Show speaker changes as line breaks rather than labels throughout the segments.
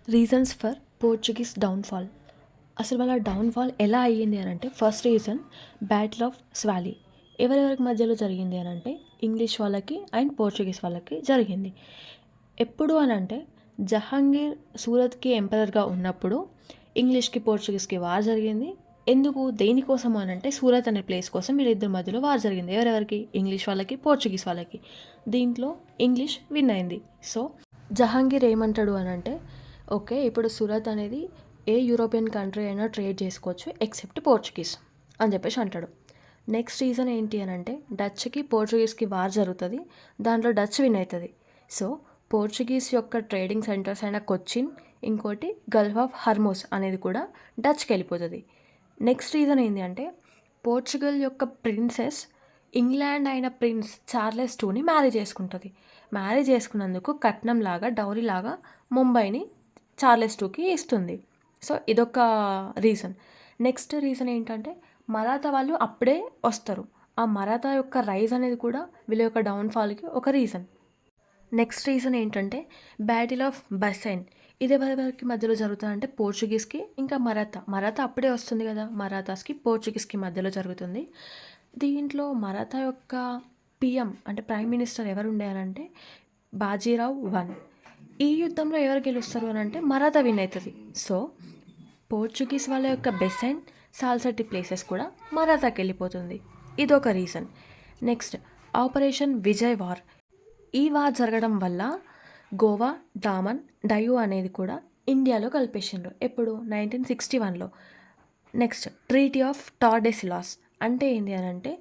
Reasons for Portuguese downfall. అసలు వాళ్ళ downfall ఎలా అయ్యింది అని అంటే, ఫస్ట్ రీజన్ బ్యాటిల్ ఆఫ్ స్వాలీ. ఎవరెవరికి మధ్యలో జరిగింది అని అంటే, ఇంగ్లీష్ వాళ్ళకి అండ్ పోర్చుగీస్ వాళ్ళకి జరిగింది. ఎప్పుడు అని అంటే, జహాంగీర్ సూరత్కి ఎంపరర్గా ఉన్నప్పుడు ఇంగ్లీష్కి పోర్చుగీస్కి వార్ జరిగింది. ఎందుకు, దేనికోసం అని అంటే, సూరత్ అనే ప్లేస్ కోసం వీళ్ళిద్దరి మధ్యలో వార్ జరిగింది. ఎవరెవరికి, ఇంగ్లీష్ వాళ్ళకి, పోర్చుగీస్ వాళ్ళకి. దీంట్లో ఇంగ్లీష్ విన్ అయింది. సో జహాంగీర్ ఏమంటాడు అని అంటే, ఓకే, ఇప్పుడు సూరత్ అనేది ఏ యూరోపియన్ కంట్రీ అయినా ట్రేడ్ చేసుకోవచ్చు ఎక్సెప్ట్ పోర్చుగీస్ అని చెప్పేసి అంటాడు. నెక్స్ట్ రీజన్ ఏంటి అని అంటే, డచ్కి పోర్చుగీస్కి వార్ జరుగుతుంది, దాంట్లో డచ్ విన్ అవుతుంది. సో పోర్చుగీస్ యొక్క ట్రేడింగ్ సెంటర్స్ అయిన కొచ్చిన్, ఇంకోటి గల్ఫ్ ఆఫ్ హర్మోస్ అనేది కూడా డచ్కి వెళ్ళిపోతుంది. నెక్స్ట్ రీజన్ ఏంటి అంటే, పోర్చుగల్ యొక్క ప్రిన్సెస్ ఇంగ్లాండ్ అయిన ప్రిన్స్ చార్లెస్ టూని మ్యారేజ్ చేసుకుంటుంది. మ్యారేజ్ చేసుకున్నందుకు కట్నం లాగా, డౌరీ లాగా ముంబైని చార్లెస్ టూకి ఇస్తుంది. సో ఇదొక రీజన్. నెక్స్ట్ రీజన్ ఏంటంటే, మరాఠా వాళ్ళు అప్పుడే వస్తారు. ఆ మరాఠా యొక్క రైజ్ అనేది కూడా వీళ్ళ యొక్క డౌన్ఫాల్కి ఒక రీజన్. నెక్స్ట్ రీజన్ ఏంటంటే, బ్యాటిల్ ఆఫ్ బసైన్. ఇది ఎవరికి మధ్యలో జరుగుతుందంటే, పోర్చుగీస్కి ఇంకా మరాఠా అప్పుడే వస్తుంది కదా, మరాఠాస్కి పోర్చుగీస్కి మధ్యలో జరుగుతుంది. దీంట్లో మరాఠా యొక్క పిఎం అంటే ప్రైమ్ మినిస్టర్ ఎవరు ఉండారంటే బాజీరావ్ వన్. ఈ యుద్ధంలో ఎవరు గెలుస్తారు అని అంటే, మరాఠా విన్ అవుతుంది. సో పోర్చుగీస్ వాళ్ళ యొక్క బెసైన్, సాల్సటి ప్లేసెస్ కూడా మరాఠాకి వెళ్ళిపోతుంది. ఇదొక reason. Next operation Vijay war. ఈ వార్ జరగడం వల్ల గోవా, డామన్, డయూ అనేది కూడా ఇండియాలో కలిపేసిండ్రు. ఎప్పుడు, 1961లో. Next treaty of Tordesillas. అంటే ఏంటి అని అంటే,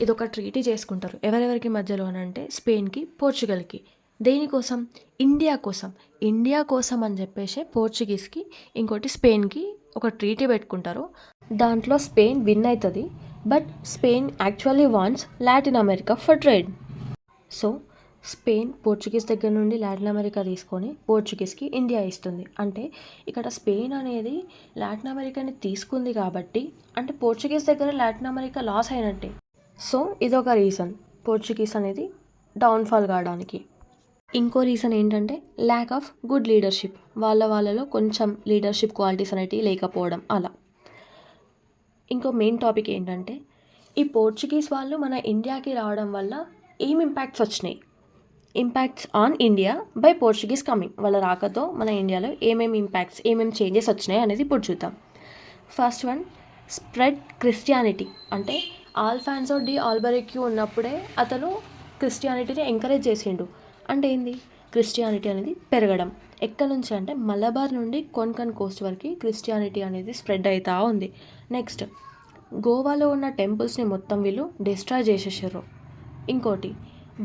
ఇదొక ట్రీటీ చేసుకుంటారు ఎవరెవరికి మధ్యలో అని అంటే, స్పెయిన్కి, పోర్చుగల్కి. దేనికోసం, ఇండియా కోసం. ఇండియా కోసం అని చెప్పేసి పోర్చుగీస్కి, ఇంకోటి స్పెయిన్కి ఒక ట్రీటీ పెట్టుకుంటారు. దాంట్లో స్పెయిన్ విన్ అవుతుంది. But Spain actually wants Latin America for trade. So Spain Portuguese దగ్గర నుండి లాటిన్ అమెరికా తీసుకొని పోర్చుగీస్కి ఇండియా ఇస్తుంది. అంటే ఇక్కడ స్పెయిన్ అనేది లాటిన్ అమెరికాని తీసుకుంది కాబట్టి, అంటే పోర్చుగీస్ దగ్గర లాటిన్ అమెరికా లాస్ అయినట్టే. సో ఇదొక రీజన్ పోర్చుగీస్ అనేది డౌన్ఫాల్ కావడానికి. ఇంకో రీజన్ ఏంటంటే, ల్యాక్ ఆఫ్ గుడ్ లీడర్షిప్. వాళ్ళలో కొంచెం లీడర్షిప్ క్వాలిటీస్ అనేటివి లేకపోవడం అలా. ఇంకో మెయిన్ టాపిక్ ఏంటంటే, ఈ పోర్చుగీస్ వాళ్ళు మన ఇండియాకి రావడం వల్ల ఏం ఇంపాక్ట్స్ వచ్చినాయి. Impacts on India by Portuguese coming. వాళ్ళ రాకతో మన ఇండియాలో ఏమేమి ఇంపాక్ట్స్, ఏమేమి చేంజెస్ వచ్చినాయి అనేది ఇప్పుడు చూద్దాం. First one, spread Christianity. అంటే ఆల్ఫాన్సో డి ఆల్బరెక్యూ ఉన్నప్పుడే అతను క్రిస్టియానిటీని ఎంకరేజ్ చేసిండు. అంటే ఏంది, క్రిస్టియానిటీ అనేది పెరగడం. ఎక్కడి నుంచి అంటే, మలబార్ నుండి కొన్కన్ కోస్ట్ వరకు క్రిస్టియానిటీ అనేది స్ప్రెడ్ అవుతూ ఉంది. నెక్స్ట్ గోవాలో ఉన్న టెంపుల్స్ని మొత్తం వీళ్ళు డిస్ట్రాయ్ చేసేసారు. ఇంకోటి,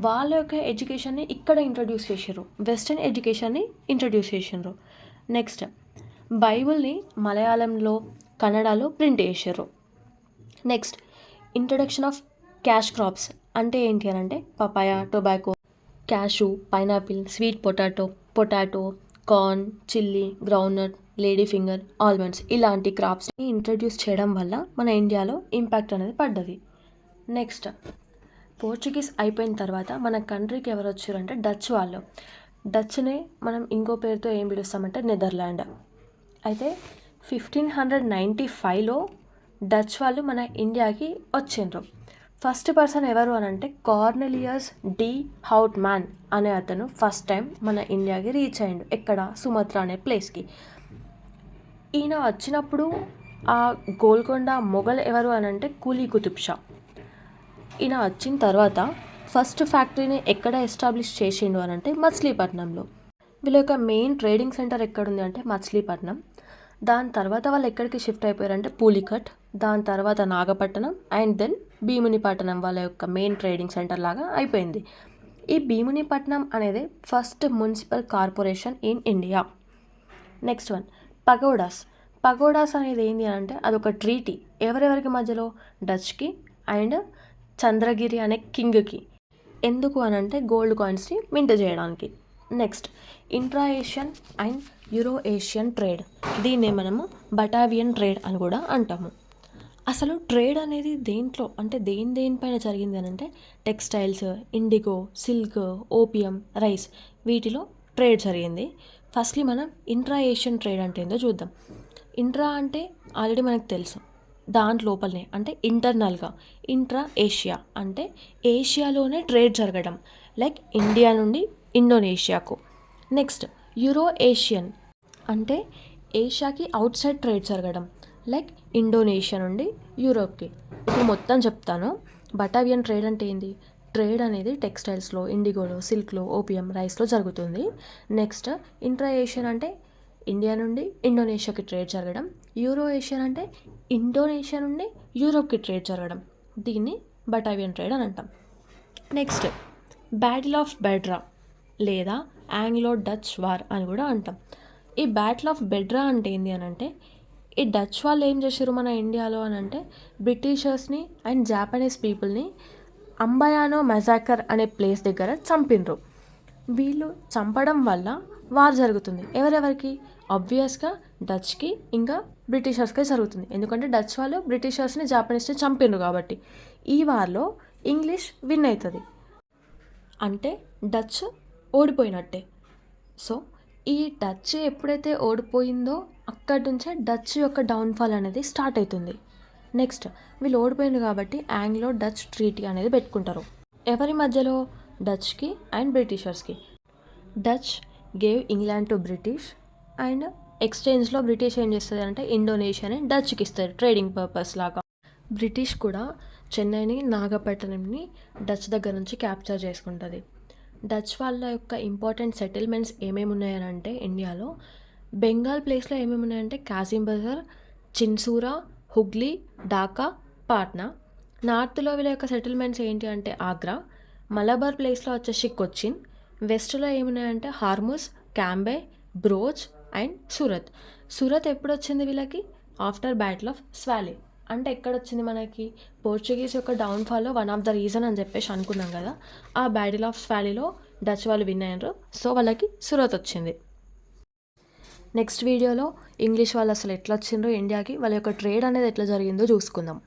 వాళ్ళ యొక్క ఎడ్యుకేషన్ని ఇక్కడ ఇంట్రడ్యూస్ చేసారు, వెస్ట్రన్ ఎడ్యుకేషన్ని ఇంట్రడ్యూస్ చేసారు. నెక్స్ట్ బైబిల్ని మలయాళంలో, కన్నడలో ప్రింట్ చేసారు. Next introduction of cash crops. అంటే ఏంటి అని అంటే, papaya, tobacco, cashew, pineapple, sweet potato, corn, chilli, groundnut, lady finger, almonds ఇలాంటి క్రాప్స్ని ఇంట్రడ్యూస్ చేయడం వల్ల మన ఇండియాలో ఇంపాక్ట్ అనేది పడ్డది. నెక్స్ట్ పోర్చుగీస్ అయిపోయిన తర్వాత మన కంట్రీకి ఎవరు వచ్చారంటే డచ్ వాళ్ళు. డచ్నే మనం ఇంకో పేరుతో ఏం పిలుస్తామంటే నెదర్లాండ్. అయితే 1595లో డచ్ వాళ్ళు మన ఇండియాకి వచ్చిండ్రు. ఫస్ట్ పర్సన్ ఎవరు అని అంటే, కార్నెలియస్ డి హౌట్మాన్ అనే అతను ఫస్ట్ టైం మన ఇండియాకి రీచ్ అయ్యిండు. ఎక్కడ, సుమత్రా అనే ప్లేస్కి. ఈయన వచ్చినప్పుడు ఆ గోల్కొండ మొఘల్ ఎవరు అని అంటే, కూలీ కుతుబ్ షా. ఈయన వచ్చిన తర్వాత ఫస్ట్ ఫ్యాక్టరీని ఎక్కడ ఎస్టాబ్లిష్ చేసిండు అని అంటే, మచిలీపట్నంలో. వీళ్ళ యొక్క మెయిన్ ట్రేడింగ్ సెంటర్ ఎక్కడుంది అంటే మచిలీపట్నం. దాని తర్వాత వాళ్ళు ఎక్కడికి షిఫ్ట్ అయిపోయారంటే పూలికట్, దాని తర్వాత నాగపట్నం, అండ్ దెన్ భీమునిపట్నం వాళ్ళ యొక్క మెయిన్ ట్రేడింగ్ సెంటర్ లాగా అయిపోయింది. ఈ భీమునిపట్నం అనేది first municipal corporation in India. Next one, pagodas అనేది ఏంటి అంటే, అదొక ట్రీటీ ఎవరెవరికి మధ్యలో, డచ్కి అండ్ చంద్రగిరి అనే కింగ్కి. ఎందుకు అని అంటే, గోల్డ్ కాయిన్స్ని మింట్ చేయడానికి. Next intra Asian and euro Asian trade. దీన్నే మనము బటావియన్ ట్రేడ్ అని కూడా అంటాము. అసలు ట్రేడ్ అనేది దేంట్లో అంటే, దేనిపైన జరిగింది అని అంటే, textiles, IndiGo, silk, opium, rice వీటిలో ట్రేడ్ జరిగింది. ఫస్ట్లీ మనం ఇంట్రా ఏషియన్ ట్రేడ్ అంటే ఏందో చూద్దాం. ఇంట్రా అంటే ఆల్రెడీ మనకు తెలుసు, దాంట్ లోపలనే అంటే ఇంటర్నల్గా. ఇంట్రా ఏషియా అంటే ఏషియాలోనే ట్రేడ్ జరగడం, లైక్ ఇండియా నుండి ఇండోనేషియాకు. నెక్స్ట్ యూరో ఏషియన్ అంటే ఏషియాకి అవుట్ సైడ్ ట్రేడ్ జరగడం, లైక్ ఇండోనేషియా నుండి యూరోప్కి. ఇప్పుడు మొత్తం చెప్తాను. బటావియన్ ట్రేడ్ అంటే ఏంది? ట్రేడ్ అనేది టెక్స్టైల్స్లో, ఇండిగోలో, సిల్క్లో, ఓపియం, రైస్లో జరుగుతుంది. నెక్స్ట్ ఇంట్రా ఏషియన్ అంటే ఇండియా నుండి ఇండోనేషియాకి ట్రేడ్ జరగడం. యూరో ఏషియన్ అంటే ఇండోనేషియా నుండి యూరోప్కి ట్రేడ్ జరగడం. దీన్ని బటావియన్ ట్రేడ్ అని అంటాం. నెక్స్ట్ బ్యాటిల్ ఆఫ్ బెడ్రా లేదా ఆంగ్లో డచ్ వార్ అని కూడా అంటాం. ఈ బ్యాటిల్ ఆఫ్ బెడ్రా అంటే ఏంటి అని అంటే, ఈ డచ్ వాళ్ళు ఏం చేశారు మన ఇండియాలో అని అంటే, బ్రిటిషర్స్ని అండ్ జాపనీస్ పీపుల్ని అంబయానో మెజాకర్ అనే ప్లేస్ దగ్గర చంపినరు. వీళ్ళు చంపడం వల్ల వార్ జరుగుతుంది. ఎవరెవరికి? ఆబ్వియస్గా డచ్కి ఇంకా బ్రిటిషర్స్కే జరుగుతుంది. ఎందుకంటే డచ్ వాళ్ళు బ్రిటిషర్స్ని, జాపనీస్ని చంపినరు కాబట్టి. ఈ వార్లో ఇంగ్లీష్ విన్ అవుతుంది, అంటే డచ్ ఓడిపోయినట్టే. సో ఈ డచ్ ఎప్పుడైతే ఓడిపోయిందో అక్కడి నుంచే డచ్ యొక్క డౌన్ఫాల్ అనేది స్టార్ట్ అవుతుంది. నెక్స్ట్ వీళ్ళు ఓడిపోయింది కాబట్టి ఆంగ్లో డచ్ ట్రీటీ అనేది పెట్టుకుంటారు. ఎవరి మధ్యలో? డచ్కి అండ్ బ్రిటిషర్స్కి. Dutch gave England to British and ఎక్స్చేంజ్లో బ్రిటిష్ ఏం చేస్తుంది అంటే ఇండోనేషియాని డచ్కి ఇస్తారు ట్రేడింగ్ పర్పస్ లాగా. బ్రిటిష్ కూడా చెన్నైని, నాగపట్నంని డచ్ దగ్గర నుంచి క్యాప్చర్ చేసుకుంటుంది. డచ్ వాళ్ళ యొక్క ఇంపార్టెంట్ సెటిల్మెంట్స్ ఏమేమి ఉన్నాయనంటే ఇండియాలో బెంగాల్ ప్లేస్లో ఏమేమి ఉన్నాయంటే కాసిం బజార్, చిన్సూరా, హుగ్లీ, ఢాకా, పాట్నా. నార్త్లో వీళ్ళ యొక్క సెటిల్మెంట్స్ ఏంటి అంటే ఆగ్రా. మలబార్ ప్లేస్లో వచ్చేసి కొచ్చిన్. వెస్ట్లో ఏమున్నాయంటే హార్ముస్, క్యాంబే, బ్రోచ్ అండ్ సూరత్. సూరత్ ఎప్పుడు వచ్చింది వీళ్ళకి? After battle of Swally. అంటే ఎక్కడొచ్చింది మనకి? పోర్చుగీస్ యొక్క డౌన్ఫాల్లో వన్ ఆఫ్ ద రీజన్ అని చెప్పేసి అనుకున్నాం కదా. ఆ బ్యాటిల్ ఆఫ్ స్వాలీలో డచ్ వాళ్ళు విన్ అయ్యారు. సో వాళ్ళకి సూరత్ వచ్చింది. నెక్స్ట్ వీడియోలో ఇంగ్లీష్ వాళ్ళు అసలు ఎట్లా వచ్చిండ్రో ఇండియాకి, వాళ్ళ యొక్క ట్రేడ్ అనేది ఎట్లా జరిగిందో చూసుకుందాం.